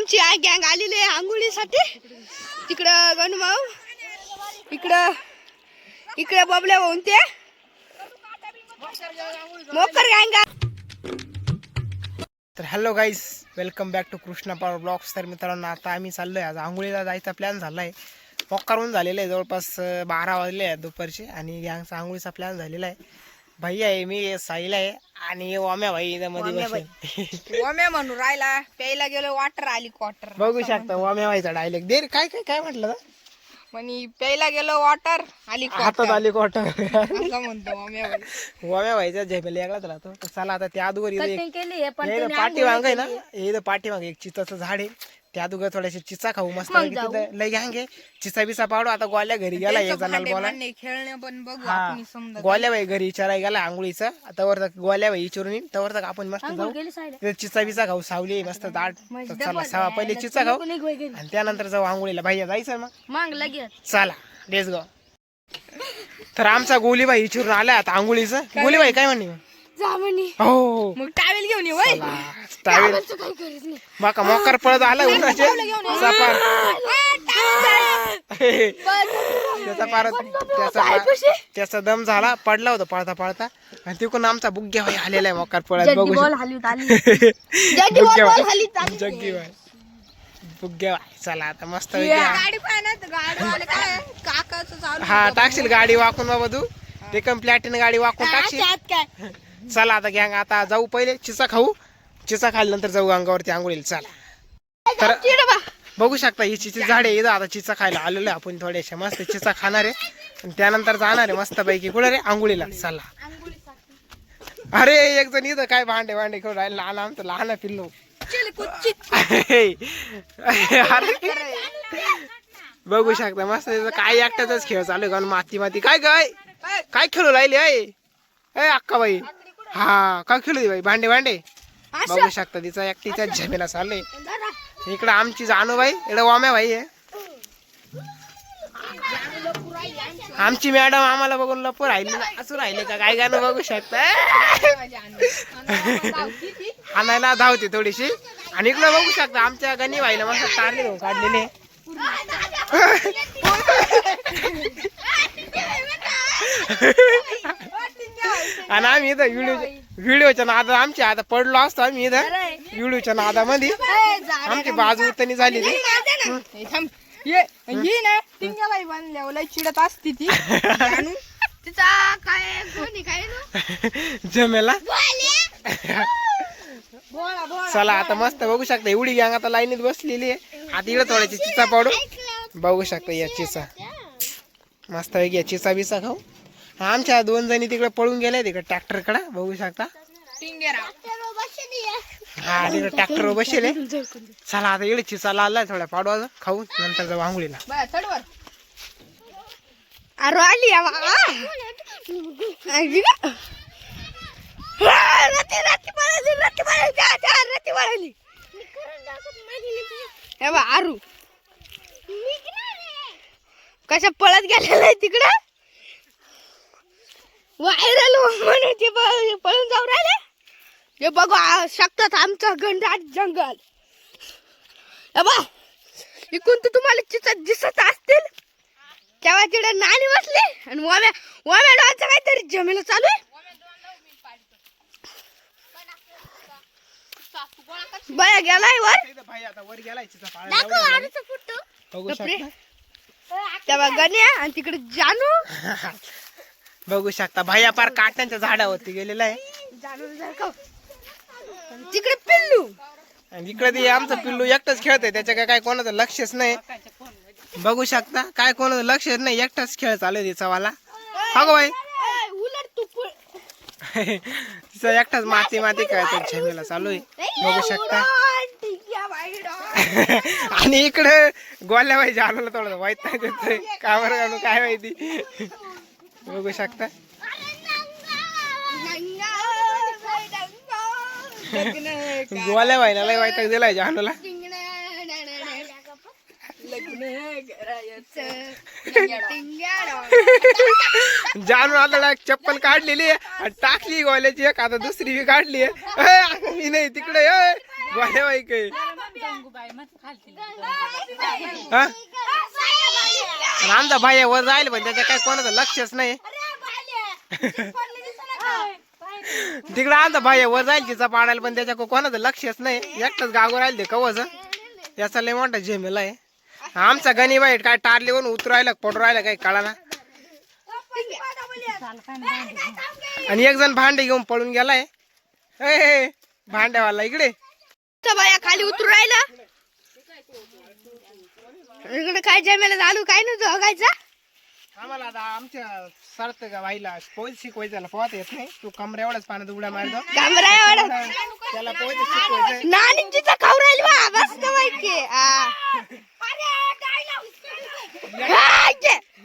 आमची आई गँग आलेली आहे आंघोळीसाठी. तिकडं गणभाऊ, इकडं बबल्या भाऊन ते मोकर गँग. तर hello guys, welcome back to Krishna power blogs. तर मित्रांनो, आता आम्ही चाललोय, आज आंघोळीला जायचा प्लॅन झाला आहे. मोक्कारून झालेलं आहे, जवळपास 12 वाजले आहेत दुपारचे आणि गँगचा आंघोळीचा प्लॅन झालेला आहे. भाई आहे, मी साईला आहे आणि वाम्या भाई मध्ये बसेल. वाम्या म्हणून राहिला, प्यायला गेलो वाटर आली क्वार्टर. बघू शकता वाम्या भाईचा डायलेक्ट. दे काय काय काय म्हटलं म्हणे प्यायला गेलो वाटर आली हातात आली क्वार्टर. म्हणतो वाम्या भाई. वाम्या भाईचा झेपेला वेगळाच राहतो. तर चला आता त्या अगोदर पाठीमाग आहे ना, इथं पाठीमाग एक चिताचं झाड आहे, त्या अगोदर थोड्याशे चिचा खाऊ मस्त लय घ्यांगे. चिचा बिचा पाडू. आता गोल्या घरी गेला एक जणाला बोला, खेळणे पण बघू आपण समजा. गोल्या बाई घरी विचारायला गेला आंघोळीचा. आता वर गोल्या बाई विचारून येईल, तर तक आपण मस्त जाऊ चिचा बिचा खाऊ. सावली मस्त दाट. चला सवा पहिले चिचा खाऊ आणि त्यानंतर जाऊ आंघोळीला. भाई जायचं मग चला लेट्स गो. तर आमचा गोलीबाई विचारून आलाय आता आंघोळीचं. गोलीबाई काय म्हणे? हो मग टावेल घेऊन ये. बाका मोकार पळत आला उन्हाचे सपार. त्याचा दम झाला, पडला होता पळता पळता आणि तिकडून आमचा बुग्ग्या भाई आलेला आहे मोकार पळत. बघू जग्गी भाई बुग्ग्या भाई. चला आता मस्त हा टाकशील गाडी वाकून बाबा तू. ते प्लॅटिन गाडी वाकून टाकशील. चला आता गँग आता जाऊ, पहिले चिचा खाऊ. चिचा खाल्ल्यानंतर जाऊ अंगावरती आंघोळीला. चला तर बघू शकता ही चिची झाडे इथं. आता चिचा खायला आलेलो आहे आपण, थोड्याशा मस्त चिचा खाणार आहे आणि त्यानंतर जाणार आहे मस्त पैकी कुठे रे आंघोळीला. चला. अरे एक जण इथं काय भांडे खेळून राहिले, लहान आमचं लहान पिल्लू. बघू शकता मस्त काय एकट्याचाच खेळ चालू आहे. माती माती काय काय काय खेळू राहिले आहे अक्का बाई. हा काय खेळू दे बाई, भांडे. बघू शकता तिचा एकटीच्या झमेला चाललंय. इकडं आमची जानूबाई, इकडं वाम्या बाई आहे. आमची मॅडम आम्हाला बघून लपू राहिले असू राहिले का काय गाणं बघू शकता. आणायला धावते थोडीशी. आणि इकडं बघू शकता आमच्या गणी बाईला मस्त तारले घेऊन काढलेले. आणि आम्ही इथं व्हिडिओच्या नादात आमची आता पडलो असतो आम्ही इथं व्हिडिओच्या नादामध्ये. आमची बाजू उतनी झाली चिडत असती ती तिचा काय जमेला. चला आता मस्त बघू शकता एवढी गँग आता लाईनीत बसलेली आहे. आता इकडे थोड्याची चिचा पाडू. बघू शकता या चिचा मस्त पैकी चिचा बिचा खाऊ. आमच्या 2 जणी तिकडे पळून गेले तिकडे ट्रॅक्टर कडे. बघू शकता हा तिकडे ट्रॅक्टर बसले. चला आता इकडे चिचा लावलाय थोड्या पाडू खाऊ, नंतर जाऊ आंघोळीला. आरू कशा पळत गेलेलं आहे तिकडे. व्हायरल म्हणून ते पळून जाऊ राहिले. हे बघू शकतात आमचं घनदाट जंगल. इकडून तर तुम्हाला चिचत दिसत असतील. तेव्हा तिकडे नाणी बसली आणि वाम्या डॉलचं काहीतरी जमेला चालू आहे. बया गेलाय वर तेव्हा गण्या आणि तिकडे जानू. बघू शकता भाया पार काट्यांच्या झाडावरती गेलेला आहे. तिकडे पिल्लू आणि इकडे ते आमचं पिल्लू एकटंच खेळतंय, त्याच्या काय कोणाचं लक्षच नाही. बघू शकता काय कोणाचं लक्षच नाही, एकटाच खेळ चालू आहे तिचा वाला. अगो बाई तिचा एकटाच माती खेळतो झेमेला चालू आहे. बघू शकता. आणि इकडे गोल्या बाई झालं थोडं वाईट नाही देतोय का बरं काय माहिती. बघू शकता गोल्या बाईला लय वाईट दिलाय जानूला. जानू आता चप्पल काढलेली आहे, टाकली गोल्याची एक, आता दुसरी बी काढली आहे. मी नाही तिकडे गोल्या बाई काय हा? आणि आमचा भाई वर जाईल पण त्याच्या काय कोणाचं लक्षच नाही. तिकडे आमचा भाई वर जाईल तिचा पाडायला पण त्याच्या कोणाचं लक्षच नाही. एकटाच गागो राहील ते कवच. याचा लय मोठा झेमेला आहे. आमचा गणी बाई काय टारलीवरून उतरायला पडू राहिला काही कळाना. आणि एक जण भांडे घेऊन पळून गेलाय. भांड्यावाला इकडे बाया खाली उतरू राहिला. इकडे काय जमेला चालू काय नव्हतं बघायचा. आम्हाला आता आमच्या सरत का बाईला पोहत शिकवायचं पोहत येत नाही. तू कमरे एवढाच पाण्यात उड्या मारतो. त्याला पोहत शिकवायचं. नानींचीचा खाऊ राहिली बा बस कवायची.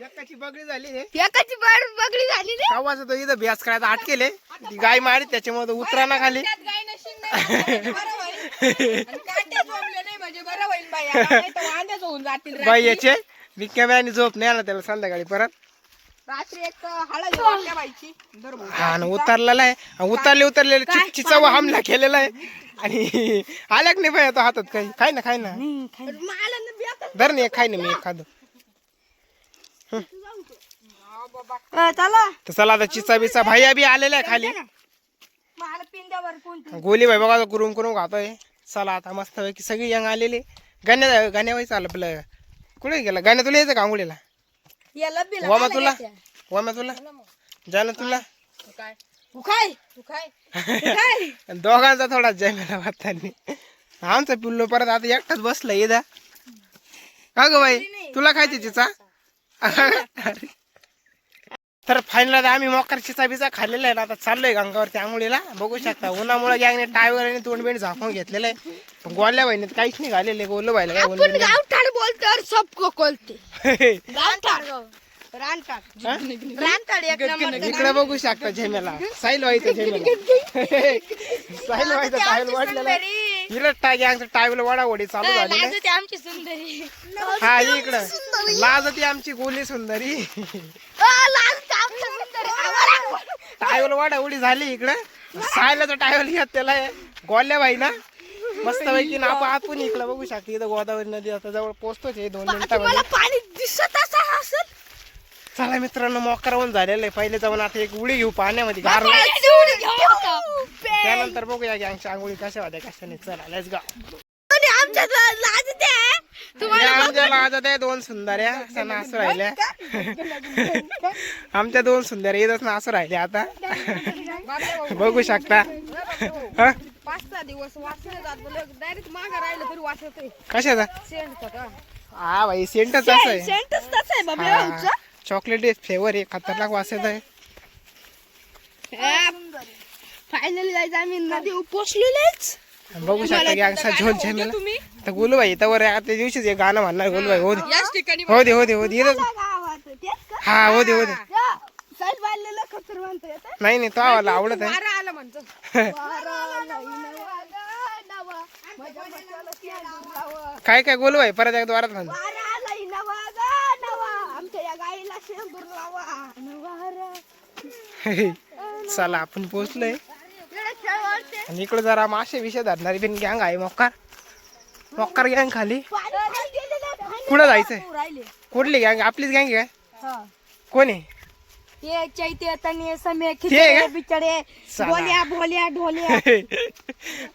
एकाची बगडी झाली. एकाची बगडी झाली रे. कवाचा तो इथं भ्यास करायचा अटकेले. ती गाय मारी त्याच्यामुळे उतरा ना खाली. बाई याचे रिक्याने झोप नाही आला त्याला संध्याकाळी परत. हा ना उतरलेला आहे. उतरले चिचावा हमला केलेला आहे. आणि आल्या नाही बाई तो हातात काही. खाय ना धर नाही खाय ना मी एक खातो. तर चला आता चिचा बिचा भाई बी आलेला आहे खाली. गोली भाई बघा कुरुम कुरुम खातोय. चला आता मस्त पैकी सगळी यंग आलेली. गाण्या व्हायचं आलं आपलं. कुठे गेला गाण्या तुला यायचं का आंघोळीला. वामा तुला जाणं तुला दोघांचा थोडा जमेला वाटतानी. आमचा पिल्लो परत आता एकटाच बसला येदा. का ग बाई तुला खायची चिचा. तर फायनल आम्ही मोकर चिचा बिचा खाल्लेला आहे. आता चाललोय गंगावरती आंघोळीला. बघू शकता उन्हामुळे गॅंगने टायवर आणि तोंडबेंड झाकून घेतलेलं आहे. पण गोल्या बाईने काहीच नाही घालेले. गोलं बायला काय बोलतो इकडे बघू शकता झेमेला साहिल व्हायचं झेमेला. साहिल व्हायचं टायल वाढलेला. हिरट गॅंगचं टायल वडावडी चालू झाली. आमची सुंदरी. हा इकडं लाजती आमची गोली सुंदरी. टायल वाडावडी झाली इकडं. सायलाचं टायल घेत त्याला गोल्या बाई ना मस्त पैकी ना आपण इकडं बघू शकते. इथं गोदावरी नदी आता जवळ पोहोचतोच आहे 2 मिनिटांमध्ये. पाणी दिसत असेल. चला मित्रांनो मोकरावून झालेलं आहे. पहिले जाऊन आता एक उडी घेऊ पाण्यामध्ये. त्यानंतर बघूया गॅंगच्या आंघोळी कशा होत्या कशा नाही. चला लेट्स गो. आमच्या लाजत आहे 2 सुंदर्या नाचू राहिल्या. आमच्या 2 सुंदर्या इथंच नाचू राहिल्या आता. बघू शकता. 5-6 दिवस डायरेक्ट मागे राहिलं तरी वाचत. कशाचा हा भाई सेंटच असं आहे. चॉकलेट फ्लेवर आहे. खतरनाक वास येत आहे. फायनली जायचं आम्ही नदी पोचलेलेच. बघू शकता गॅंगचा झोल झेमेला. तर गोलूबाई तर त्या दिवशीच एक गाणं म्हणणार. गोलूबाई हो दे हा हो दे. नाही तो आवाला आवडत आहे. काय काय गोलूबाई परत एकदा वारात म्हणतो. चला आपण पोहोचलोय. आणि इकडे जरा मासे विषय धरणारी पण गँग आहे. मोक्कार गँग खाली. कुठं जायचंय. कुठली गँग आपलीच गँग आहे काय. कोण आहे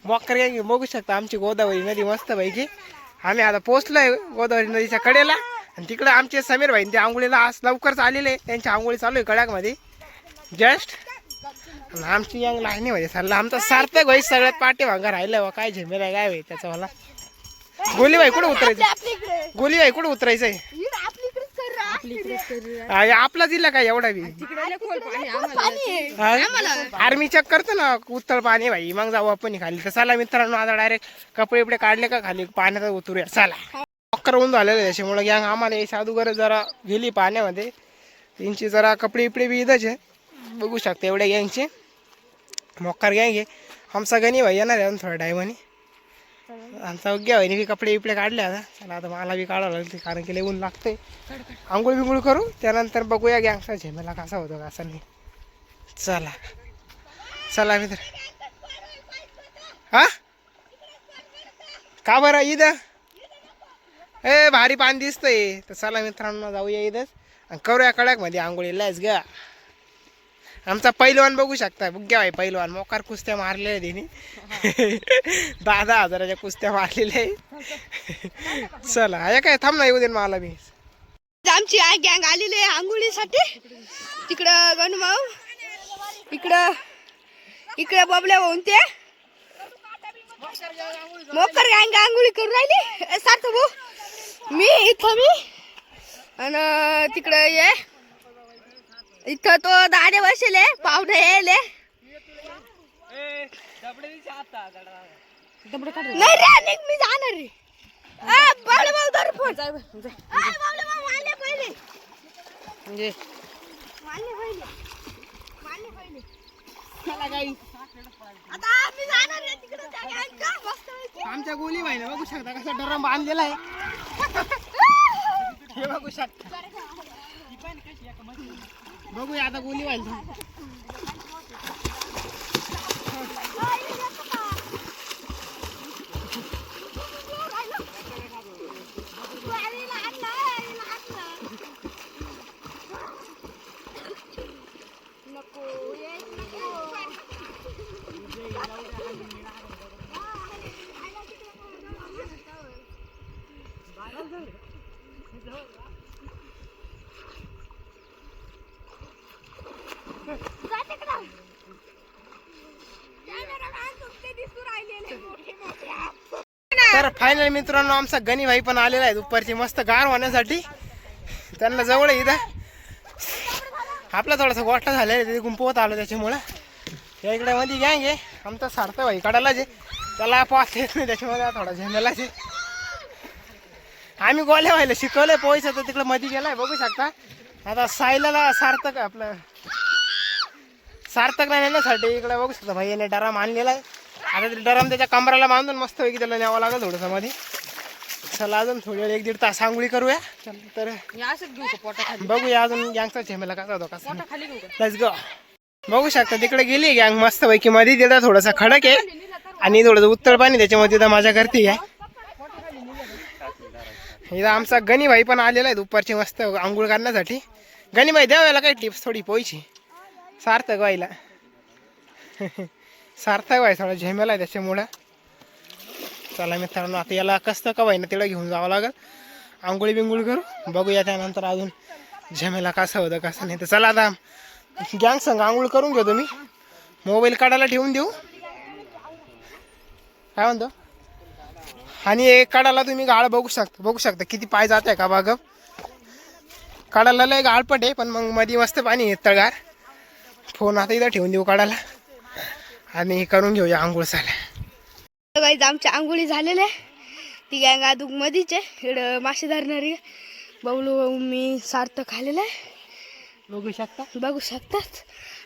मोक्कार गँग बघू शकता. आमची गोदावरी नदी मस्त पैकी. आम्ही आता पोहोचलोय गोदावरी नदीच्या कडेला. आणि तिकडे आमचे समीर भाई ते आंघोळीला आज लवकरच आलेले. त्यांची आंघोळी चालू आहे कड्यामध्ये जस्ट. आमची यंग लाईनी मध्ये चाललं. आमचा सार्थक भाई सगळ्यात पाठीमागं राहिलं. काय झेमेला काय भाई त्याचा मला. गोलीबाई कुठे उतरायचं. गोलीबाई कुठे उतरायचंय. आपला जिल्हा काय एवढा बी आर्मी चेक करतो ना उत्तर पाणी भाई. मग जाऊ आपण खाली. तर चला मित्रांनो आता डायरेक्ट कपडे बिपडे काढले का खाली पाण्यात उतरूया. चला मकर होऊन झालेलं त्याच्यामुळे गँग आम्हाला साधूगर जरा गेली पाण्यामध्ये. त्यांची जरा कपडे बिपडे बी इथंच आहे. बघू शकता एवढ्या गँगचे मोक्कार गँग आहे. आमचा गणी भाई येणार आहे थोड्या टायमाने. आमचा उग्या भाईने बी कपडे बिपडे काढले आता. चला आता मला बी काढावं लागते कारण की लिहून लागते. आंघोळ बिंघोळ करू त्यानंतर बघूया गँगचा झेमेला कसा होतो कसा नाही. चला मित्र. हा का बरं इथं ए भारी पाणी दिसतंय. तर चला मित्रांनो जाऊया इथंच आणि करूया कडक मध्ये आंघोळी. लेट्स ग. आमचा पैलवान बघू शकता. बुग्ग्या भाई पैलवान मोकार कुस्त्या मारलेल्या तिने 10,000 कुस्त्या मारलेल्या आहे. चला हे काय थांब ना येऊ दे मला मी. आमची आई गँग आलेली आहे आंघोळीसाठी. तिकडं गणमाऊ, इकडं बबल्या भाऊन ते मोकर गँग आंघोळी करून राहिली. सारखं भाऊ मी इथं आणि तिकडं ये इथं तो दादे बसले पावडे यायले नाही रे निघ मी जाणार रे. बावले भाऊ धर फोन. बावले भाऊ मारले पहिले म्हणजे आता आम्ही जाणार रे तिकडे त्या गँग का मस्त पैकी. आमच्या गोली भाई ना बघू शकता कसा डरम बांधलेला आहे. हे बघू शकता. बघूया आता गोली व्हायला. तर फायनल मित्रांनो आमचा गणी भाई पण आलेला आहे दुपारची मस्त गार होण्यासाठी. त्यांना जवळ इथं आपला थोडासा गोष्ट झालेला आहे तिथे गुंपवत आलो त्याच्यामुळं. या इकडे मध्ये गँग आहे आमचा सारखा भाई काढायला जे त्याला पास येत नाही त्याच्यामध्ये थोडा झेमेलाच आहे. आम्ही गोल्या व्हायला शिकवलंय पोहायचं तर तिकडे मध्ये गेलाय बघू शकता. आता सायला सार्थक आपलं सार्थकला नेण्यासाठी इकडे बघू शकता भाई याने डराम आणलेला आहे. आता ते डराम त्याच्या कमराला बांधून मस्त पैकी त्याला न्यावं लागेल थोडंसं मध्ये. चला अजून थोडी वेळ 1-1.5 तास आंघोळी करूया. तर बघूया अजून गँगचा झेमेला कसा होतो कसा. Let's go. बघू शकता तिकडे गेली गँग मस्त पैकी मध्ये. तिथं थोडासा खडक आहे आणि थोडंसं उत्तळ पाणी त्याच्यामध्ये तिथं माझ्या करते आहे. इथं आमचा गणी भाई पण आलेला आहे दुपारची मस्त आंघोळ करण्यासाठी. गणी भाई द्यावायला काही टिप्स थोडी पोयची. सार्थक व्हायला सार्थक व्हाय थोडा झेमेला आहे त्याच्यामुळं. चला मित्रांनो आता याला कसं का व्हाय ना तिला घेऊन जावं लागेल आंघोळी बिंगोळी करू. बघूया त्यानंतर अजून झेमेला कसं होतं कसं नाही. तर चला आता गँग संग आंघोळ करून घेतो मी. मोबाईल काढायला ठेवून देऊ काय म्हणतो. आणि एक काढायला तुम्ही गाळ बघू शकता किती पाय जात आहे का बाग. काढायला लय गाळपट आहे पण मग मध्ये मस्त पाणी आहे तळगार. फोन आता इथं ठेवून देऊ काढायला आणि करून घेऊया आंघोळ. चालेल गाईज आमच्या आंघोळी झालेल्या आहे. ती गँग अदूक मधीच आहे. इकडं मासे धरणारी बबलू मी सार्थक आलेला आहे बघू शकतात.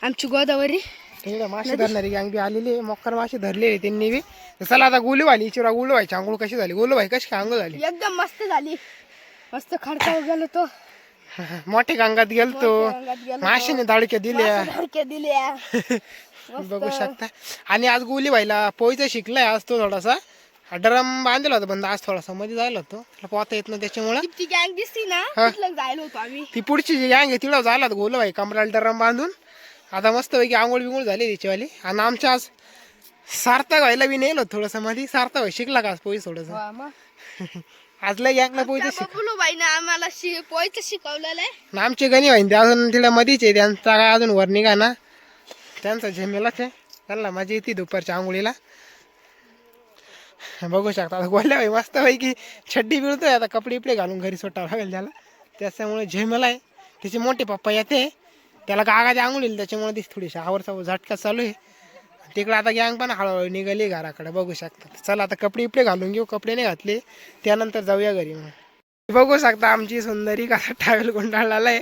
आमची गोदावरी इकडे मासे धरणारी गँग बी आलेली आहे. मोकर मासे धरलेले त्यांनी बी. चला आता गोलू व्हायली चिरा गोलू व्हायची आंघोळ कशी झाली. गोलू भाई कशी काय आंघोळ झाली. एकदम मस्त झाली. मस्त खडका गेलो तो मोठे गंगात गेलतो माशाने दाडक्या दिल्या बघू शकता. आणि आज गोली व्हायला पोहायचं शिकलाय आज तो थोडासा. ड्रम बांधला होता बंद आज थोडासा मध्ये जायला होतो त्याला पोहता येत नाही त्याच्यामुळे. ती गँग दिसती ना तिथलं जायला होतो आम्ही. ती पुढची जी गँग आहे तिला झाला गोलू भाई कमराला ड्रम बांधून. आता मस्त पैकी आंघोळ बिंगोळ झाली तिच्यावाली. आणि आमच्या आज सार्थक व्हायला बी नेलो थोडंसं मध्ये. सार्थक भाई शिकला का आज पोही थोडंसं आज लय गँगला पोहायचं बबलू बाईने आम्हाला पोहायचं शिकवलेलं आहे. आमचे गणी भाई ते अजून तिला मधीच आहे. त्यांचा काय अजून वर निघा ना त्यांचा झेमेलाच आहे. त्यांना मजा येते दुपारच्या आंघोळीला. बघू शकता आता गोल्या भाई मस्त पैकी छड्डी बिळतोय. आता कपडे इपडे घालून घरी सुटावं लागेल त्याला. त्याच्यामुळे झेमेला आहे. त्याचे मोठे पप्पा येते त्याला गागाच्या आंघोळीला त्याच्यामुळे ती थोडीशी आवडचा झटका चालू आहे. तिकडे आता गँग पण हळूहळू निघाली घराकडे बघू शकता. चला आता कपडे इपडे घालून घेऊ. कपडे नाही घातले त्यानंतर जाऊया घरी. मग बघू शकता आमची सुंदरी कसा ट्रॅव्हल गुंडाळला आहे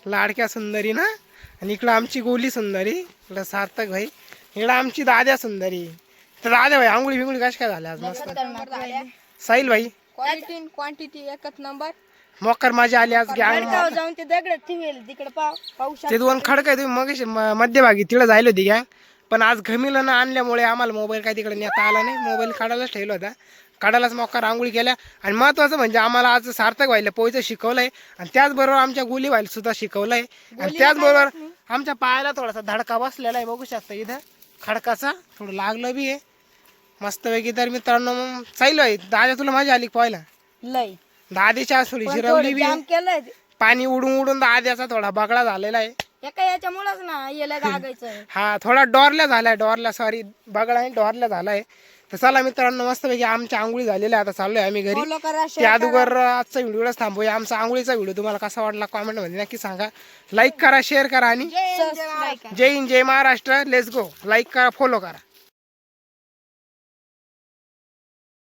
लाडक्या सुंदरी ना. आणि इकडं आमची गोली सुंदरी इकडं सार्थक भाई इकडं आमची दाद्या सुंदरी. तर दाद्या भाई आंघोळी बिंगोळी कशा काय झाल्या आज मस्त. साहिल भाई क्वांटिटी एकच नंबर. मोकर मजा आली आज गँग. जाऊन ते दगड तिकडे पाहू ते 2 खडक आहे तुम्ही मग मध्यभागी तिकडे जायला होती गँग. पण आज घमीला न आणल्यामुळे आम्हाला मोबाईल काय तिकडे नेता आला नाही. मोबाईल काढायलाच ठेवला होता कडालाच मोकार आंघोळी केल्या. आणि महत्वाचं म्हणजे आम्हाला आज सार्थक व्हायला पोहायचं शिकवलंय आणि त्याचबरोबर आमच्या गुली व्हायला सुद्धा शिकवलंय. आणि त्याचबरोबर आमच्या पायाला थोडासा धडका बसलेला आहे, बघू शकता इथं खडकाचा थोडं लागलं बी आहे मस्तपैकी. तर मित्रांनो चालू आहे. दादा तुला मजा आली पोहायला? लय दादीच्या थोडी जिरवली बी आहे. केलंय पाणी उडून उडून दाद्याचा थोडा बगळा झालेला आहे. एका याच्यामुळेच ना याला गागायचं. हा थोडा डोरल्या झालाय, डोरल्या सॉरी बगळा नाही डोरल्या झालाय. तर चला मित्रांनो मस्तपैकी आमच्या आंघोळी झालेल्या आता चाललोय आम्ही घरी. त्या अगोदर आजचा व्हिडिओच थांबूया. आमचा आंघोळीचा व्हिडिओ तुम्हाला कसा वाटला कॉमेंट मध्ये नक्की सांगा. लाईक करा, शेअर करा आणि जय हिंद जय महाराष्ट्र. Let's go. लाईक करा, फॉलो करा.